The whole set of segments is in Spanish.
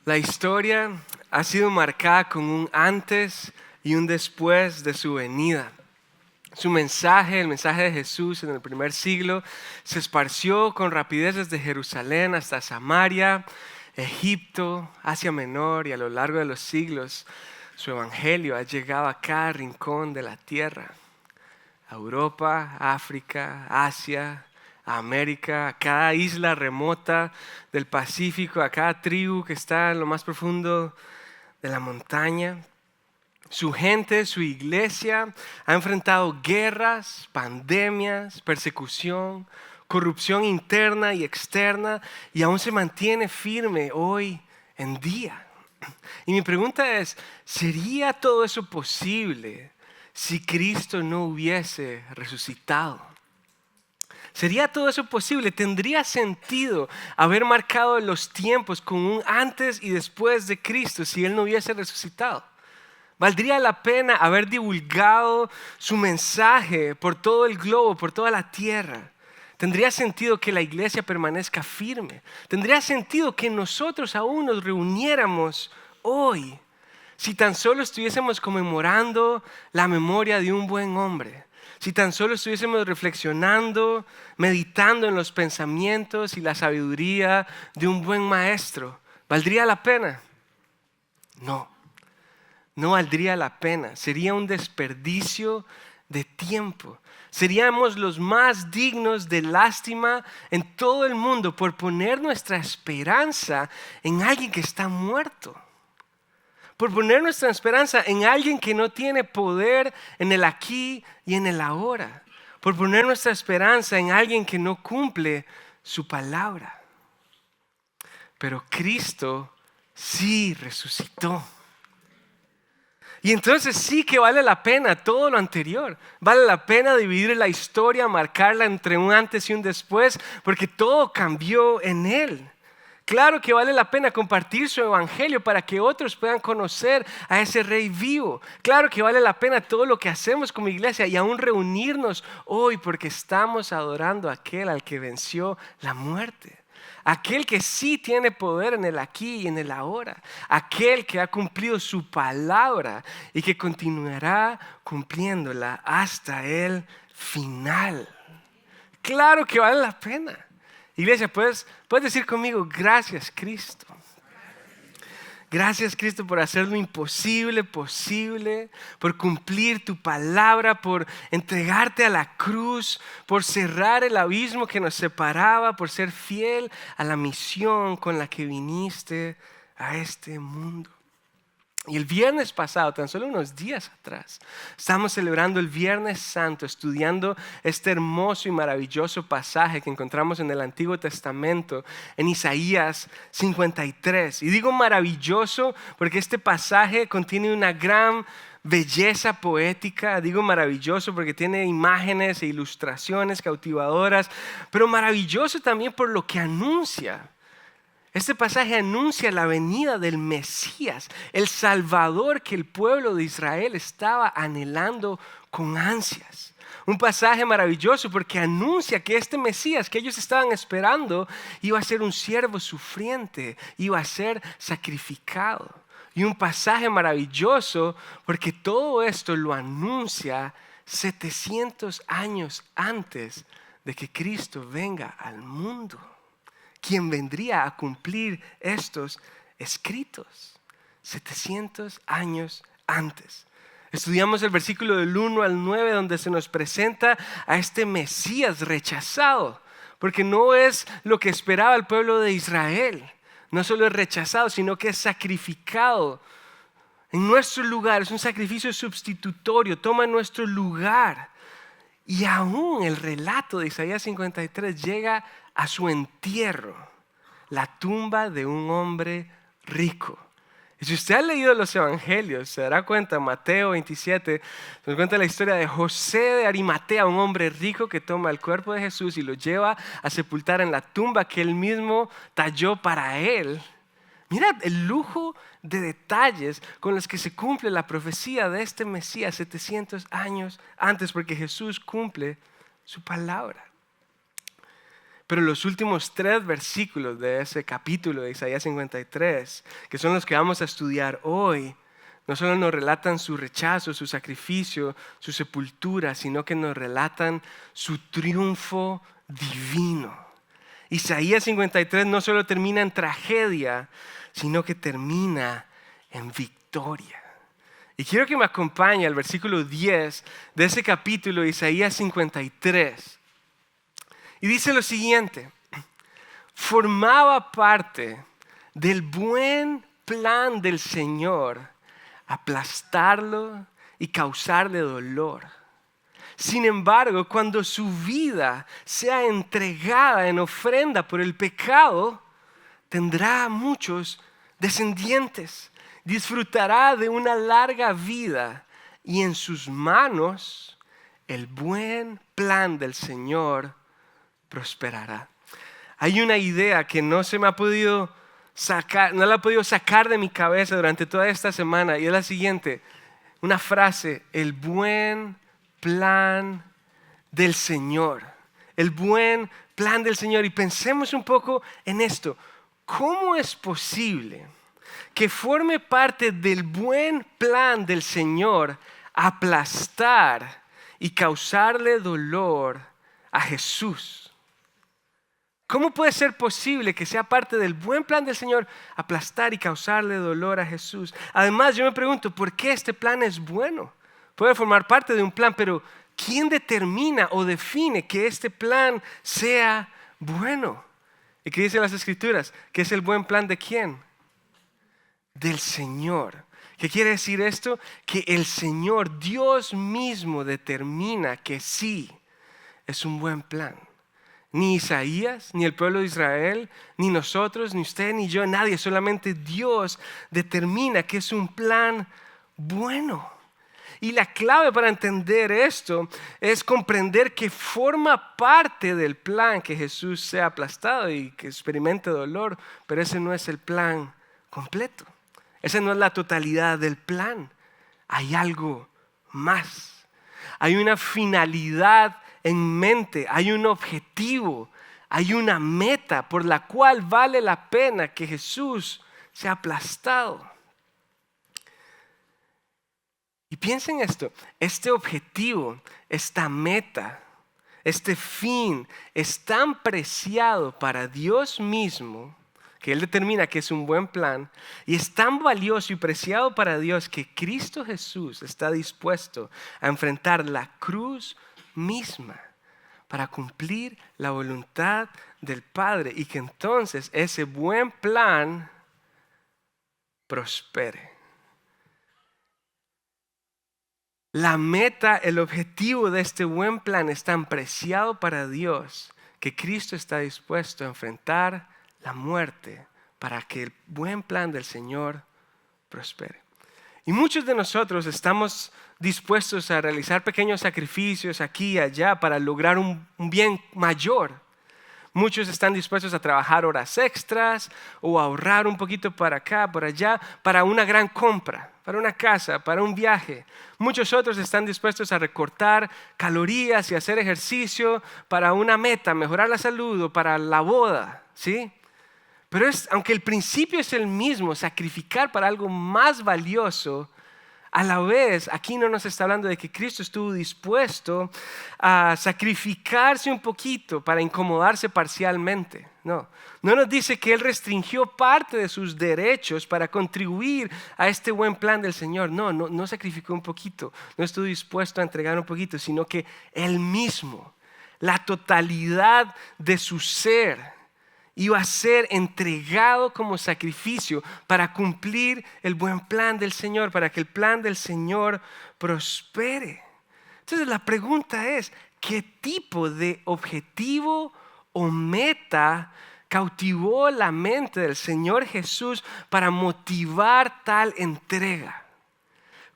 La historia ha sido marcada con un antes y un después de su venida. Su mensaje, el mensaje de Jesús en el primer siglo, se esparció con rapidez desde Jerusalén hasta Samaria, Egipto, Asia Menor, y a lo largo de los siglos su evangelio ha llegado a cada rincón de la tierra. A Europa, África, Asia, a América, a cada isla remota del Pacífico, a cada tribu que está en lo más profundo de la montaña. Su gente, su iglesia ha enfrentado guerras, pandemias, persecución, corrupción interna y externa, y aún se mantiene firme hoy en día. Y mi pregunta es, ¿sería todo eso posible si Cristo no hubiese resucitado? ¿Sería todo eso posible? ¿Tendría sentido haber marcado los tiempos con un antes y después de Cristo si Él no hubiese resucitado? ¿Valdría la pena haber divulgado su mensaje por todo el globo, por toda la tierra? ¿Tendría sentido que la iglesia permanezca firme? ¿Tendría sentido que nosotros aún nos reuniéramos hoy si tan solo estuviésemos conmemorando la memoria de un buen hombre? Si tan solo estuviésemos reflexionando, meditando en los pensamientos y la sabiduría de un buen maestro, ¿valdría la pena? No. No valdría la pena, sería un desperdicio de tiempo. Seríamos los más dignos de lástima en todo el mundo por poner nuestra esperanza en alguien que está muerto. Por poner nuestra esperanza en alguien que no tiene poder en el aquí y en el ahora. Por poner nuestra esperanza en alguien que no cumple su palabra. Pero Cristo sí resucitó. Y entonces sí que vale la pena todo lo anterior. Vale la pena dividir la historia, marcarla entre un antes y un después, porque todo cambió en Él. Claro que vale la pena compartir su evangelio para que otros puedan conocer a ese Rey vivo. Claro que vale la pena todo lo que hacemos como iglesia y aún reunirnos hoy porque estamos adorando a aquel al que venció la muerte. Aquel que sí tiene poder en el aquí y en el ahora. Aquel que ha cumplido su palabra y que continuará cumpliéndola hasta el final. Claro que vale la pena. Iglesia, puedes decir conmigo, gracias Cristo. Gracias Cristo por hacer lo imposible posible, por cumplir tu palabra, por entregarte a la cruz, por cerrar el abismo que nos separaba, por ser fiel a la misión con la que viniste a este mundo. Y el viernes pasado, tan solo unos días atrás, estamos celebrando el Viernes Santo, estudiando este hermoso y maravilloso pasaje que encontramos en el Antiguo Testamento, en Isaías 53. Y digo maravilloso porque este pasaje contiene una gran belleza poética. Digo maravilloso porque tiene imágenes e ilustraciones cautivadoras, pero maravilloso también por lo que anuncia. Este pasaje anuncia la venida del Mesías, el Salvador que el pueblo de Israel estaba anhelando con ansias. Un pasaje maravilloso porque anuncia que este Mesías que ellos estaban esperando iba a ser un siervo sufriente, iba a ser sacrificado. Y un pasaje maravilloso porque todo esto lo anuncia 700 años antes de que Cristo venga al mundo. Quien vendría a cumplir estos escritos 700 años antes. Estudiamos el versículo del 1 al 9 donde se nos presenta a este Mesías rechazado, porque no es lo que esperaba el pueblo de Israel. No solo es rechazado, sino que es sacrificado en nuestro lugar. Es un sacrificio sustitutorio, toma nuestro lugar. Y aún el relato de Isaías 53 llega a su entierro, la tumba de un hombre rico. Y si usted ha leído los evangelios, se dará cuenta, Mateo 27, nos cuenta la historia de José de Arimatea, un hombre rico que toma el cuerpo de Jesús y lo lleva a sepultar en la tumba que él mismo talló para él. Mira el lujo de detalles con los que se cumple la profecía de este Mesías 700 años antes, porque Jesús cumple su palabra. Pero los últimos 3 versículos de ese capítulo de Isaías 53, que son los que vamos a estudiar hoy, no solo nos relatan su rechazo, su sacrificio, su sepultura, sino que nos relatan su triunfo divino. Isaías 53 no solo termina en tragedia, sino que termina en victoria. Y quiero que me acompañe al versículo 10 de ese capítulo de Isaías 53. Y dice lo siguiente: formaba parte del buen plan del Señor aplastarlo y causarle dolor. Sin embargo, cuando su vida sea entregada en ofrenda por el pecado, tendrá muchos descendientes, disfrutará de una larga vida y en sus manos el buen plan del Señor prosperará. Hay una idea que no se me ha podido sacar, no la he podido sacar de mi cabeza durante toda esta semana, y es la siguiente, una frase: el buen plan del Señor. El buen plan del Señor. Y pensemos un poco en esto. ¿Cómo es posible que forme parte del buen plan del Señor aplastar y causarle dolor a Jesús? ¿Cómo puede ser posible que sea parte del buen plan del Señor aplastar y causarle dolor a Jesús? Además, yo me pregunto, ¿por qué este plan es bueno? Puede formar parte de un plan, pero ¿quién determina o define que este plan sea bueno? ¿Y qué dicen las Escrituras? ¿Que es el buen plan de quién? Del Señor. ¿Qué quiere decir esto? Que el Señor, Dios mismo, determina que sí, es un buen plan. Ni Isaías, ni el pueblo de Israel, ni nosotros, ni usted, ni yo, nadie. Solamente Dios determina que es un plan bueno. Y la clave para entender esto es comprender que forma parte del plan que Jesús sea aplastado y que experimente dolor, pero ese no es el plan completo. Esa no es la totalidad del plan. Hay algo más. Hay una finalidad en mente, hay un objetivo, hay una meta por la cual vale la pena que Jesús sea aplastado. Y piensen esto, este objetivo, esta meta, este fin es tan preciado para Dios mismo, que Él determina que es un buen plan, y es tan valioso y preciado para Dios que Cristo Jesús está dispuesto a enfrentar la cruz misma para cumplir la voluntad del Padre y que entonces ese buen plan prospere. La meta, el objetivo de este buen plan es tan preciado para Dios que Cristo está dispuesto a enfrentar la muerte para que el buen plan del Señor prospere. Y muchos de nosotros estamos dispuestos a realizar pequeños sacrificios aquí y allá para lograr un bien mayor. Muchos están dispuestos a trabajar horas extras o a ahorrar un poquito para acá, por allá, para una gran compra, para una casa, para un viaje. Muchos otros están dispuestos a recortar calorías y hacer ejercicio para una meta, mejorar la salud o para la boda, ¿sí? Pero aunque el principio es el mismo, sacrificar para algo más valioso, a la vez, aquí no nos está hablando de que Cristo estuvo dispuesto a sacrificarse un poquito para incomodarse parcialmente. No nos dice que Él restringió parte de sus derechos para contribuir a este buen plan del Señor. No sacrificó un poquito, no estuvo dispuesto a entregar un poquito, sino que Él mismo, la totalidad de su ser, iba a ser entregado como sacrificio para cumplir el buen plan del Señor, para que el plan del Señor prospere. Entonces la pregunta es, ¿qué tipo de objetivo o meta cautivó la mente del Señor Jesús para motivar tal entrega?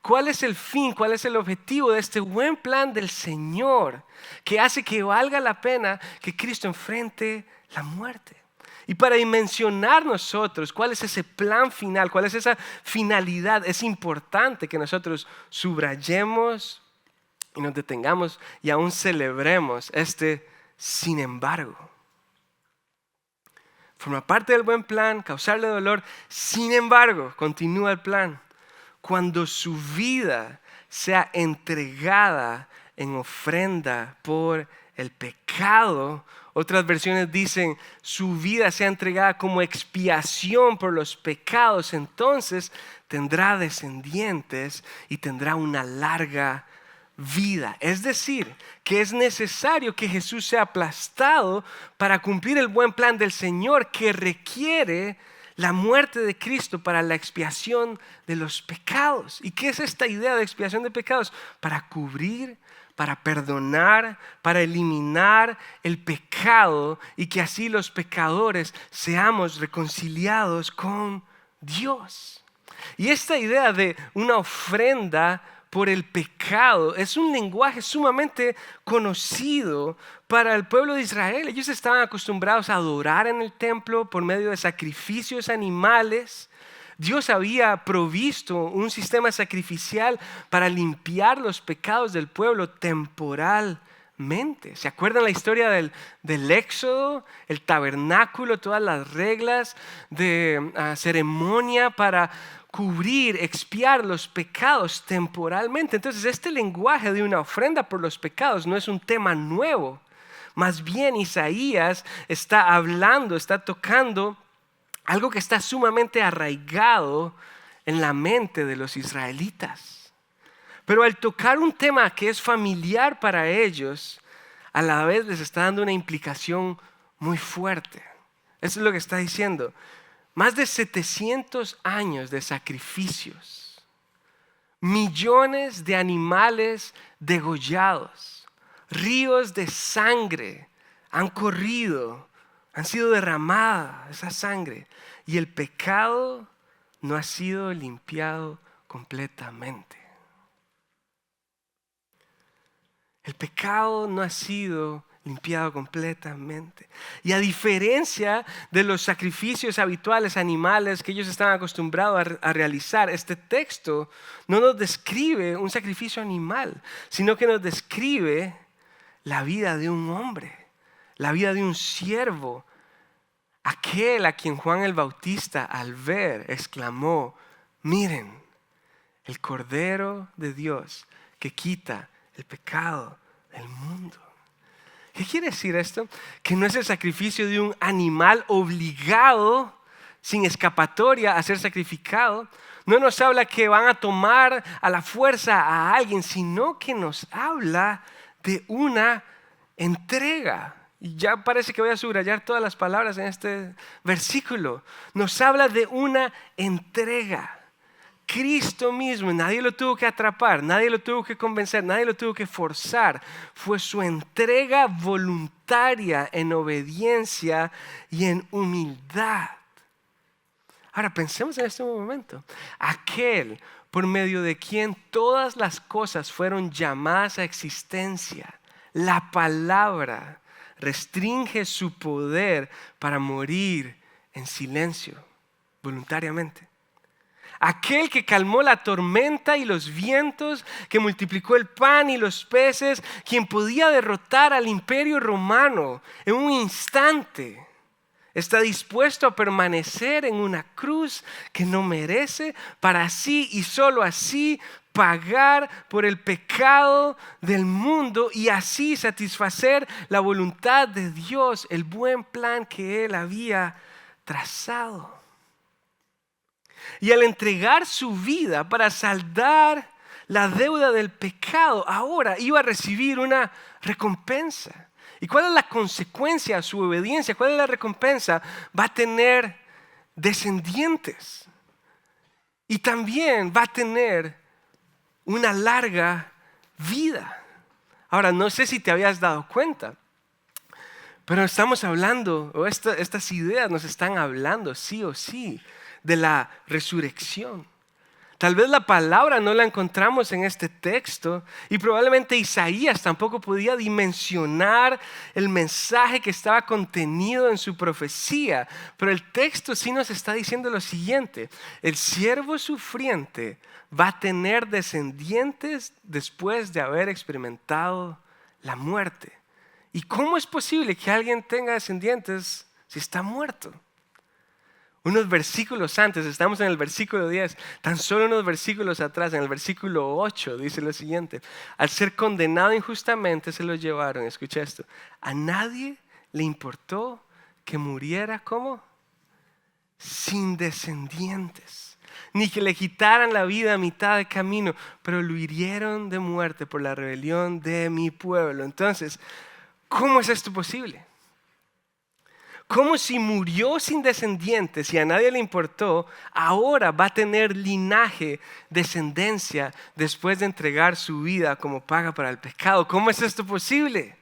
¿Cuál es el fin? ¿Cuál es el objetivo de este buen plan del Señor que hace que valga la pena que Cristo enfrente la muerte? Y para dimensionar nosotros cuál es ese plan final, cuál es esa finalidad, es importante que nosotros subrayemos y nos detengamos y aún celebremos sin embargo. Forma parte del buen plan, causarle dolor. Sin embargo, continúa el plan. Cuando su vida sea entregada en ofrenda por el pecado, otras versiones dicen su vida sea entregada como expiación por los pecados, entonces tendrá descendientes y tendrá una larga vida. Es decir, que es necesario que Jesús sea aplastado para cumplir el buen plan del Señor, que requiere la muerte de Cristo para la expiación de los pecados. ¿Y qué es esta idea de expiación de pecados? Para cubrir, para perdonar, para eliminar el pecado y que así los pecadores seamos reconciliados con Dios. Y esta idea de una ofrenda por el pecado es un lenguaje sumamente conocido para el pueblo de Israel. Ellos estaban acostumbrados a adorar en el templo por medio de sacrificios animales. Dios había provisto un sistema sacrificial para limpiar los pecados del pueblo temporalmente. ¿Se acuerdan la historia del Éxodo? El tabernáculo, todas las reglas de ceremonia para cubrir, expiar los pecados temporalmente. Entonces este lenguaje de una ofrenda por los pecados no es un tema nuevo. Más bien Isaías está hablando, está tocando algo que está sumamente arraigado en la mente de los israelitas. Pero al tocar un tema que es familiar para ellos, a la vez les está dando una implicación muy fuerte. Eso es lo que está diciendo. Más de 700 años de sacrificios, millones de animales degollados, ríos de sangre han corrido, han sido derramada esa sangre y el pecado no ha sido limpiado completamente. El pecado no ha sido limpiado completamente. Y a diferencia de los sacrificios habituales animales que ellos estaban acostumbrados a realizar, este texto no nos describe un sacrificio animal, sino que nos describe la vida de un hombre, la vida de un siervo, aquel a quien Juan el Bautista al ver exclamó: miren, el Cordero de Dios que quita el pecado del mundo. ¿Qué quiere decir esto? Que no es el sacrificio de un animal obligado, sin escapatoria, a ser sacrificado. No nos habla que van a tomar a la fuerza a alguien, sino que nos habla de una entrega. Y ya parece que voy a subrayar todas las palabras en este versículo. Nos habla de una entrega. Cristo mismo, nadie lo tuvo que atrapar, nadie lo tuvo que convencer, nadie lo tuvo que forzar. Fue su entrega voluntaria en obediencia y en humildad. Ahora pensemos en este momento. Aquel por medio de quien todas las cosas fueron llamadas a existencia, la palabra restringe su poder para morir en silencio, voluntariamente. Aquel que calmó la tormenta y los vientos, que multiplicó el pan y los peces, quien podía derrotar al imperio romano en un instante, está dispuesto a permanecer en una cruz que no merece para así y solo así pagar por el pecado del mundo y así satisfacer la voluntad de Dios, el buen plan que Él había trazado. Y al entregar su vida para saldar la deuda del pecado, ahora iba a recibir una recompensa. ¿Y cuál es la consecuencia de su obediencia? ¿Cuál es la recompensa? Va a tener descendientes. Y también va a tener una larga vida. Ahora, no sé si te habías dado cuenta, pero estamos hablando, o estas ideas nos están hablando sí o sí de la resurrección. Tal vez la palabra no la encontramos en este texto y probablemente Isaías tampoco podía dimensionar el mensaje que estaba contenido en su profecía, pero el texto sí nos está diciendo lo siguiente: el siervo sufriente va a tener descendientes después de haber experimentado la muerte. ¿Y cómo es posible que alguien tenga descendientes si está muerto? Unos versículos antes, estamos en el versículo 10, tan solo unos versículos atrás, en el versículo 8, dice lo siguiente: al ser condenado injustamente se lo llevaron, escucha esto, a nadie le importó que muriera, ¿cómo? Sin descendientes, ni que le quitaran la vida a mitad de camino, pero lo hirieron de muerte por la rebelión de mi pueblo. Entonces, ¿cómo es esto posible? Como si murió sin descendientes y a nadie le importó, ahora va a tener linaje, descendencia, después de entregar su vida como paga para el pecado. ¿Cómo es esto posible?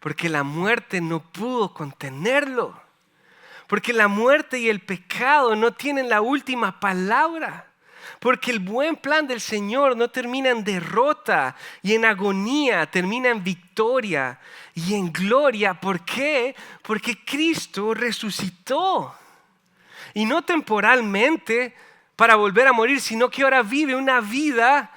Porque la muerte no pudo contenerlo. Porque la muerte y el pecado no tienen la última palabra. Porque el buen plan del Señor no termina en derrota y en agonía, termina en victoria y en gloria. ¿Por qué? Porque Cristo resucitó. Y no temporalmente para volver a morir, sino que ahora vive una vida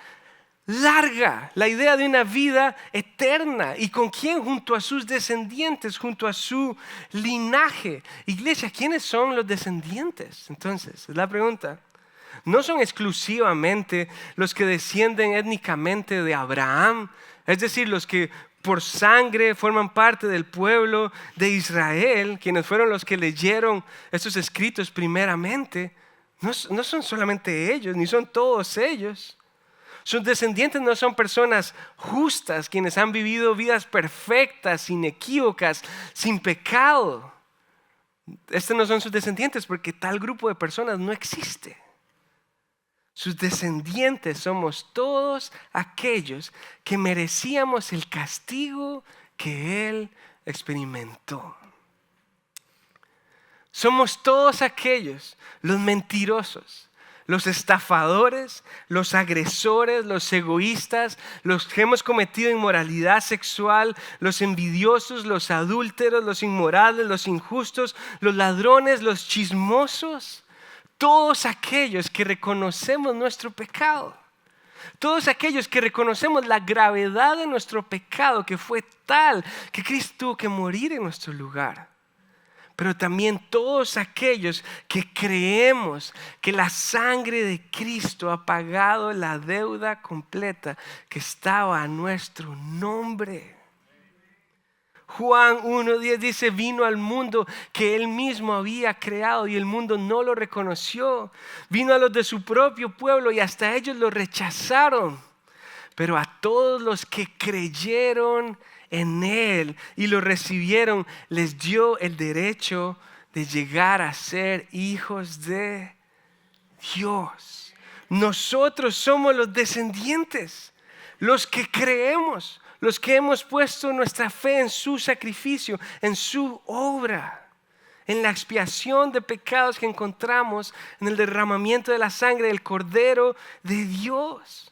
larga. La idea de una vida eterna. ¿Y con quién? Junto a sus descendientes, junto a su linaje. Iglesia, ¿quiénes son los descendientes? Entonces, es la pregunta. No son exclusivamente los que descienden étnicamente de Abraham, es decir, los que por sangre forman parte del pueblo de Israel, quienes fueron los que leyeron estos escritos primeramente. No son solamente ellos, ni son todos ellos. Sus descendientes no son personas justas, quienes han vivido vidas perfectas, inequívocas, sin pecado. Estos no son sus descendientes porque tal grupo de personas no existe. Sus descendientes somos todos aquellos que merecíamos el castigo que Él experimentó. Somos todos aquellos, los mentirosos, los estafadores, los agresores, los egoístas, los que hemos cometido inmoralidad sexual, los envidiosos, los adúlteros, los inmorales, los injustos, los ladrones, los chismosos. Todos aquellos que reconocemos nuestro pecado, todos aquellos que reconocemos la gravedad de nuestro pecado, que fue tal que Cristo tuvo que morir en nuestro lugar. Pero también todos aquellos que creemos que la sangre de Cristo ha pagado la deuda completa que estaba a nuestro nombre. Juan 1:10 dice: vino al mundo que Él mismo había creado y el mundo no lo reconoció. Vino a los de su propio pueblo y hasta ellos lo rechazaron. Pero a todos los que creyeron en Él y lo recibieron, les dio el derecho de llegar a ser hijos de Dios. Nosotros somos los descendientes, los que creemos, los que hemos puesto nuestra fe en su sacrificio, en su obra, en la expiación de pecados que encontramos en el derramamiento de la sangre del Cordero de Dios.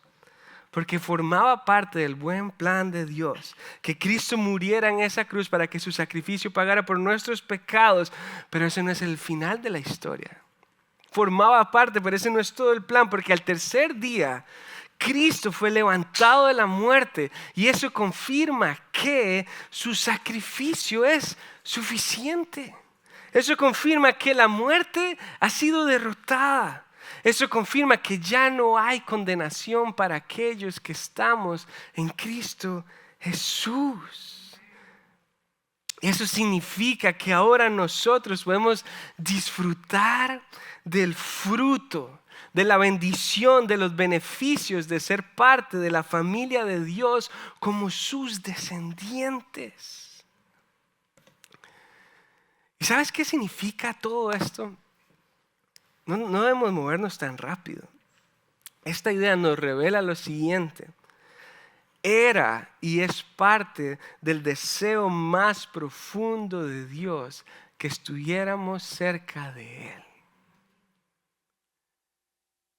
Porque formaba parte del buen plan de Dios que Cristo muriera en esa cruz para que su sacrificio pagara por nuestros pecados. Pero ese no es el final de la historia. Formaba parte, pero ese no es todo el plan, porque al tercer día Cristo fue levantado de la muerte y eso confirma que su sacrificio es suficiente. Eso confirma que la muerte ha sido derrotada. Eso confirma que ya no hay condenación para aquellos que estamos en Cristo Jesús. Eso significa que ahora nosotros podemos disfrutar del fruto, de la bendición, de los beneficios de ser parte de la familia de Dios como sus descendientes. ¿Y sabes qué significa todo esto? No debemos movernos tan rápido. Esta idea nos revela lo siguiente. Era y es parte del deseo más profundo de Dios que estuviéramos cerca de Él.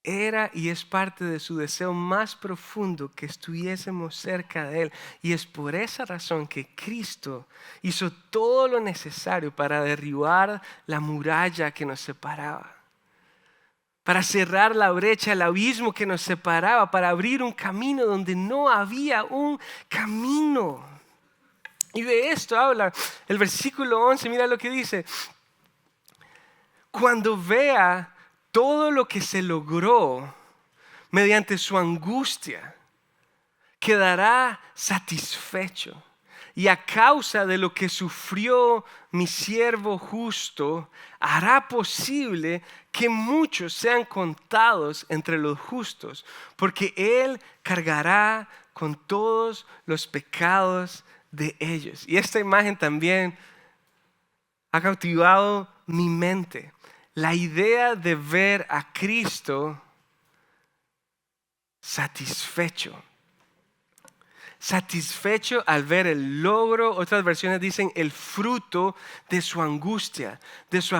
Era y es parte de su deseo más profundo que estuviésemos cerca de Él. Y es por esa razón que Cristo hizo todo lo necesario para derribar la muralla que nos separaba. Para cerrar la brecha, el abismo que nos separaba, para abrir un camino donde no había un camino. Y de esto habla el versículo 11, mira lo que dice. cuando vea todo lo que se logró mediante su angustia, quedará satisfecho. Y a causa de lo que sufrió mi siervo justo, hará posible que muchos sean contados entre los justos, porque Él cargará con todos los pecados de ellos. Y esta imagen también ha cautivado mi mente. La idea de ver a Cristo satisfecho. Satisfecho al ver el logro, otras versiones dicen el fruto de su angustia, de su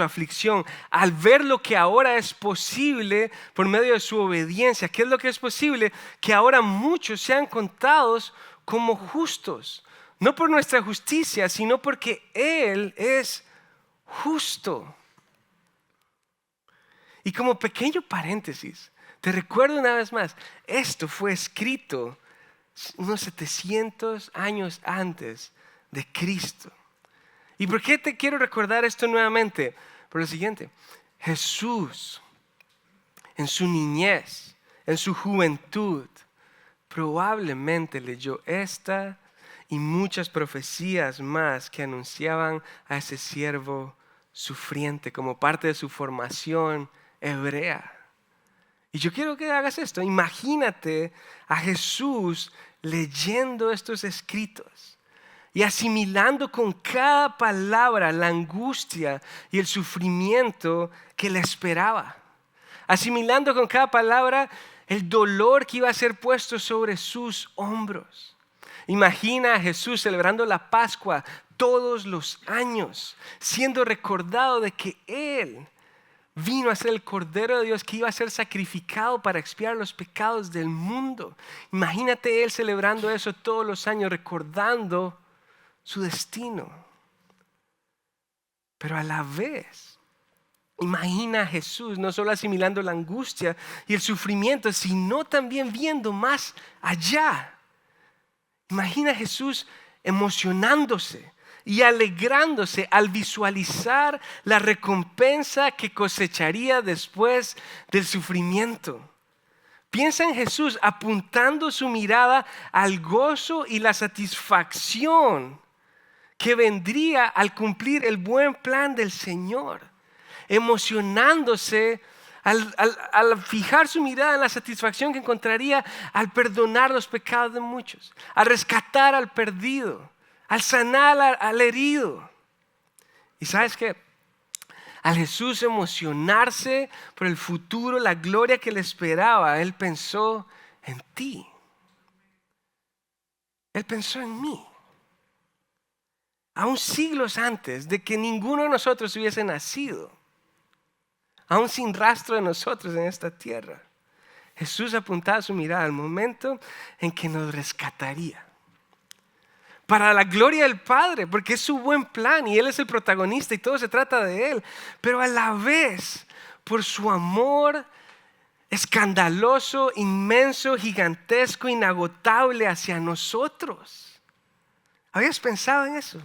aflicción, al ver lo que ahora es posible por medio de su obediencia. ¿Qué es lo que es posible? Que ahora muchos sean contados como justos, no por nuestra justicia, sino porque Él es justo. Y como pequeño paréntesis, te recuerdo una vez más, esto fue escrito unos 700 años antes de Cristo. ¿Y por qué te quiero recordar esto nuevamente? Por lo siguiente, Jesús en su niñez, en su juventud, probablemente leyó esta y muchas profecías más que anunciaban a ese siervo sufriente como parte de su formación hebrea. Y yo quiero que hagas esto. Imagínate a Jesús leyendo estos escritos y asimilando con cada palabra la angustia y el sufrimiento que le esperaba. Asimilando con cada palabra el dolor que iba a ser puesto sobre sus hombros. Imagina a Jesús celebrando la Pascua todos los años, siendo recordado de que Él vino a ser el Cordero de Dios que iba a ser sacrificado para expiar los pecados del mundo. Imagínate Él celebrando eso todos los años, recordando su destino. Pero a la vez, imagina a Jesús no solo asimilando la angustia y el sufrimiento, sino también viendo más allá. Imagina a Jesús emocionándose y alegrándose al visualizar la recompensa que cosecharía después del sufrimiento. Piensa en Jesús apuntando su mirada al gozo y la satisfacción que vendría al cumplir el buen plan del Señor. Emocionándose al fijar su mirada en la satisfacción que encontraría al perdonar los pecados de muchos, al rescatar al perdido, al sanar al herido. ¿Y sabes qué? Al Jesús emocionarse por el futuro, la gloria que le esperaba, Él pensó en ti. Él pensó en mí. Aún siglos antes de que ninguno de nosotros hubiese nacido, aún sin rastro de nosotros en esta tierra, Jesús apuntaba su mirada al momento en que nos rescataría. Para la gloria del Padre, porque es su buen plan y Él es el protagonista y todo se trata de Él. Pero a la vez, por su amor escandaloso, inmenso, gigantesco, inagotable hacia nosotros. ¿Habías pensado en eso?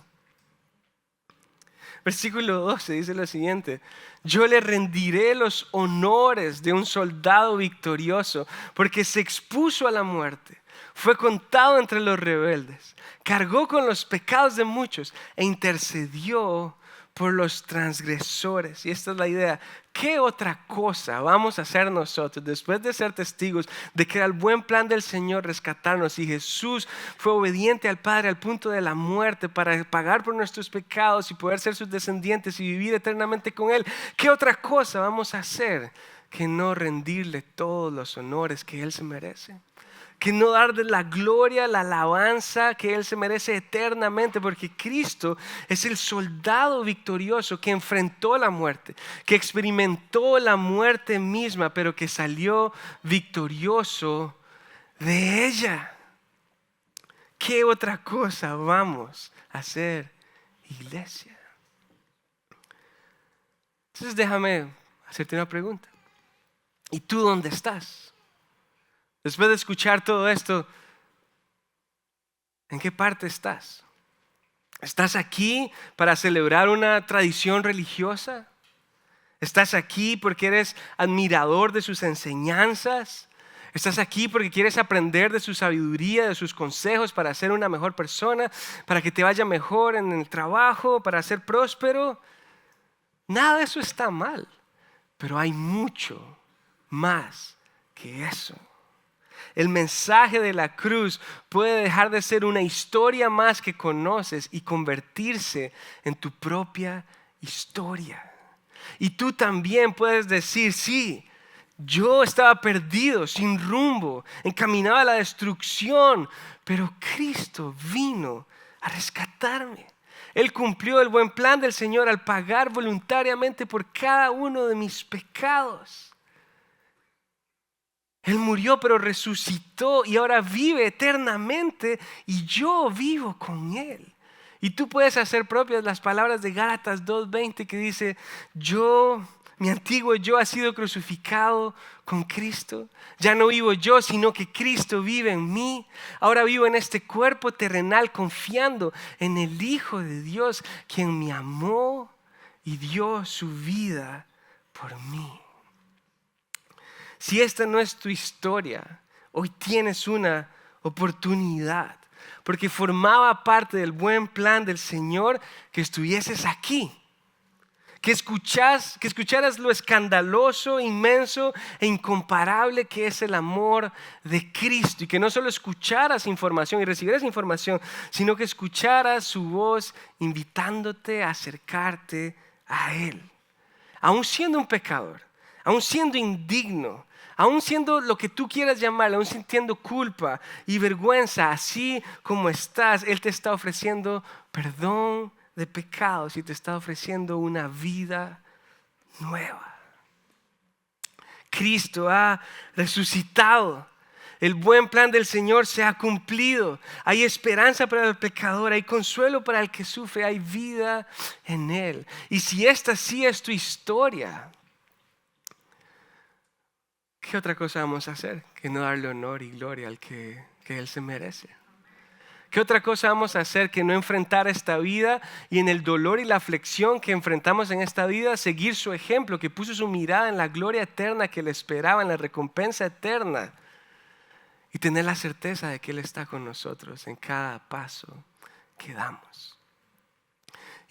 Versículo 12 dice lo siguiente: yo le rendiré los honores de un soldado victorioso, porque se expuso a la muerte, fue contado entre los rebeldes, cargó con los pecados de muchos e intercedió por los transgresores. Y esta es la idea. ¿Qué otra cosa vamos a hacer nosotros después de ser testigos de que era el buen plan del Señor rescatarnos y Jesús fue obediente al Padre al punto de la muerte para pagar por nuestros pecados y poder ser sus descendientes y vivir eternamente con Él? ¿Qué otra cosa vamos a hacer que no rendirle todos los honores que Él se merece? Que no darle la gloria, la alabanza que Él se merece eternamente, porque Cristo es el soldado victorioso que enfrentó la muerte, que experimentó la muerte misma, pero que salió victorioso de ella. ¿Qué otra cosa vamos a hacer, iglesia? Entonces déjame hacerte una pregunta. ¿Y tú dónde estás? Después de escuchar todo esto, ¿en qué parte estás? ¿Estás aquí para celebrar una tradición religiosa? ¿Estás aquí porque eres admirador de sus enseñanzas? ¿Estás aquí porque quieres aprender de su sabiduría, de sus consejos para ser una mejor persona, para que te vaya mejor en el trabajo, para ser próspero? Nada de eso está mal, pero hay mucho más que eso. El mensaje de la cruz puede dejar de ser una historia más que conoces y convertirse en tu propia historia. Y tú también puedes decir, sí, yo estaba perdido, sin rumbo, encaminado a la destrucción, pero Cristo vino a rescatarme. Él cumplió el buen plan del Señor al pagar voluntariamente por cada uno de mis pecados. Él murió pero resucitó y ahora vive eternamente y yo vivo con Él. Y tú puedes hacer propias las palabras de Gálatas 2:20 que dice, mi antiguo yo ha sido crucificado con Cristo. Ya no vivo yo, sino que Cristo vive en mí. Ahora vivo en este cuerpo terrenal confiando en el Hijo de Dios, quien me amó y dio su vida por mí. Si esta no es tu historia, hoy tienes una oportunidad, porque formaba parte del buen plan del Señor que estuvieses aquí, que escucharas lo escandaloso, inmenso e incomparable que es el amor de Cristo, y que no solo escucharas información y recibieras información, sino que escucharas su voz invitándote a acercarte a Él, aún siendo un pecador, aún siendo indigno, aún siendo lo que tú quieras llamarlo, aún sintiendo culpa y vergüenza, así como estás, Él te está ofreciendo perdón de pecados y te está ofreciendo una vida nueva. Cristo ha resucitado. El buen plan del Señor se ha cumplido. Hay esperanza para el pecador, hay consuelo para el que sufre, hay vida en Él. Y si esta sí es tu historia, ¿qué otra cosa vamos a hacer que no darle honor y gloria al que Él se merece? ¿Qué otra cosa vamos a hacer que no enfrentar esta vida y en el dolor y la aflicción que enfrentamos en esta vida, seguir su ejemplo, que puso su mirada en la gloria eterna que le esperaba, en la recompensa eterna, y tener la certeza de que Él está con nosotros en cada paso que damos?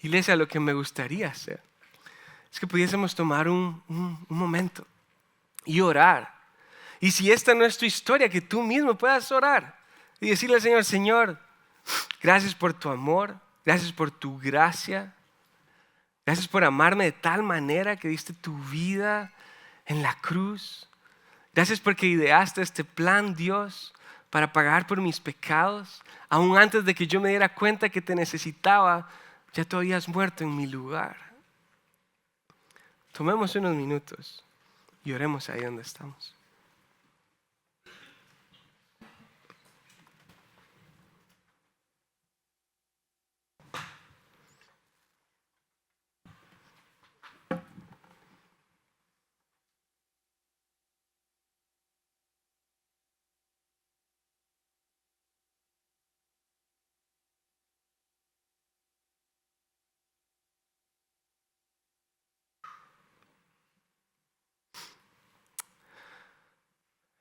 Iglesia, lo que me gustaría hacer es que pudiésemos tomar un momento y orar. Y si esta no es tu historia, que tú mismo puedas orar y decirle al Señor, Señor, gracias por tu amor, gracias por tu gracia, gracias por amarme de tal manera que diste tu vida en la cruz. Gracias porque ideaste este plan, Dios, para pagar por mis pecados. Aún antes de que yo me diera cuenta que te necesitaba, ya tú habías muerto en mi lugar. Tomemos unos minutos y oremos ahí donde estamos.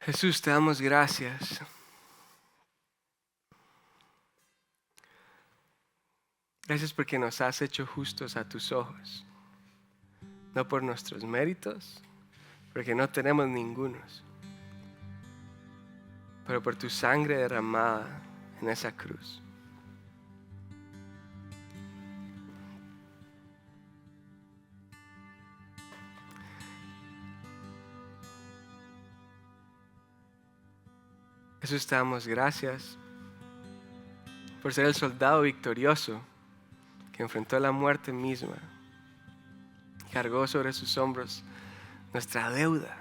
Jesús, te damos gracias. Gracias porque nos has hecho justos a tus ojos. No por nuestros méritos, porque no tenemos ningunos, pero por tu sangre derramada en esa cruz. Jesús, te damos gracias por ser el soldado victorioso que enfrentó la muerte misma, cargó sobre sus hombros nuestra deuda.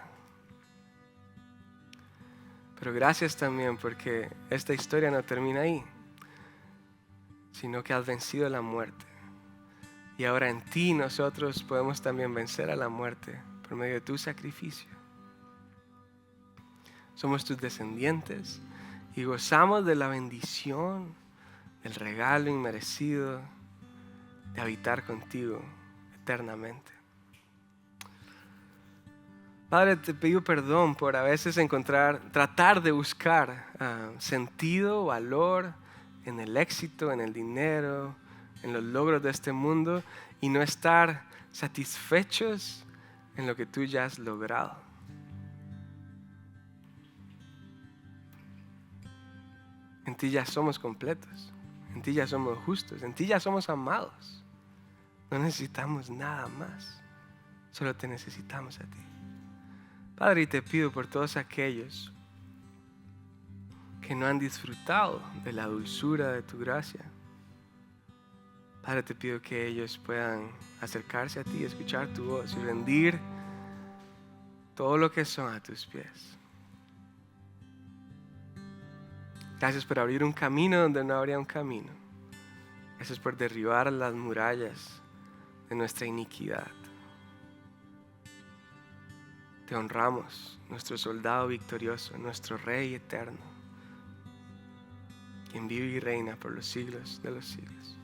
Pero gracias también porque esta historia no termina ahí, sino que has vencido la muerte. Y ahora en ti nosotros podemos también vencer a la muerte por medio de tu sacrificio. Somos tus descendientes y gozamos de la bendición, del regalo inmerecido de habitar contigo eternamente. Padre, te pido perdón por a veces tratar de buscar sentido, valor en el éxito, en el dinero, en los logros de este mundo y no estar satisfechos en lo que tú ya has logrado. En ti ya somos completos, en ti ya somos justos, en ti ya somos amados. No necesitamos nada más, solo te necesitamos a ti. Padre, y te pido por todos aquellos que no han disfrutado de la dulzura de tu gracia. Padre, te pido que ellos puedan acercarse a ti, escuchar tu voz y rendir todo lo que son a tus pies. Gracias por abrir un camino donde no habría un camino. Gracias por derribar las murallas de nuestra iniquidad. Te honramos, nuestro soldado victorioso, nuestro Rey eterno, quien vive y reina por los siglos de los siglos.